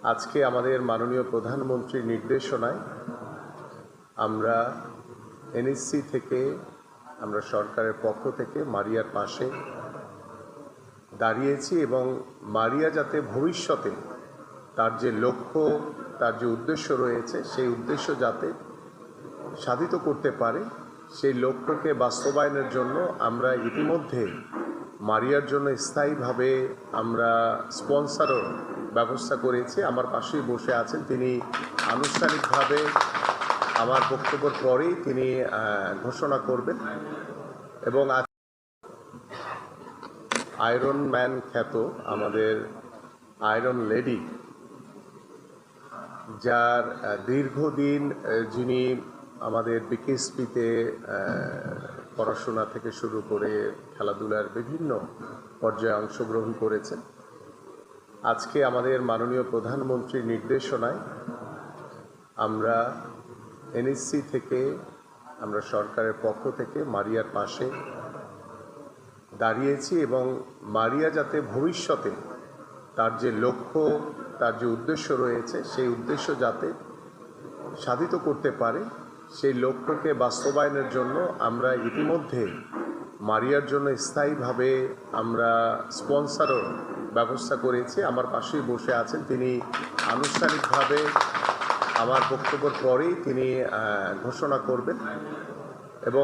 আজকে আমাদের মাননীয় প্রধানমন্ত্রীর নির্দেশনায় আমরা এনএসসি থেকে আমরা সরকারের পক্ষ থেকে মারিয়ার পাশে দাঁড়িয়েছি এবং মারিয়া যাতে ভবিষ্যতে তার যে লক্ষ্য, তার যে উদ্দেশ্য রয়েছে, সেই উদ্দেশ্য যাতে সাধিত করতে পারে, সেই লক্ষ্যকে বাস্তবায়নের জন্য আমরা ইতিমধ্যে মারিয়ার জন্য স্থায়ীভাবে আমরা স্পন্সরও ব্যবস্থা করেছি। আমার পাশেই বসে আছেন, তিনি আনুষ্ঠানিকভাবে আমার বক্তব্যের পরেই তিনি ঘোষণা করবেন। এবং আয়রন ম্যান খ্যাত আমাদের আয়রন লেডি, যার দীর্ঘদিন যিনি আমাদের বিকেএসপিতে পড়াশোনা থেকে শুরু করে খেলাধুলার বিভিন্ন পর্যায়ে অংশগ্রহণ করেছেন, আজকে আমাদের মাননীয় প্রধানমন্ত্রীর নির্দেশনায় আমরা এনএসসি থেকে আমরা সরকারের পক্ষ থেকে মারিয়ার পাশে দাঁড়িয়েছি এবং মারিয়া যাতে ভবিষ্যতে তার যে লক্ষ্য, তার যে উদ্দেশ্য রয়েছে, সেই উদ্দেশ্য যাতে সাধিত করতে পারে, সেই লক্ষ্যকে বাস্তবায়নের জন্য আমরা ইতিমধ্যে মারিয়ার জন্য স্থায়ীভাবে আমরা স্পন্সরও ব্যবস্থা করেছি। আমার পাশেই বসে আছেন, তিনি আনুষ্ঠানিকভাবে আমার বক্তব্যের পরেই তিনি ঘোষণা করবেন। এবং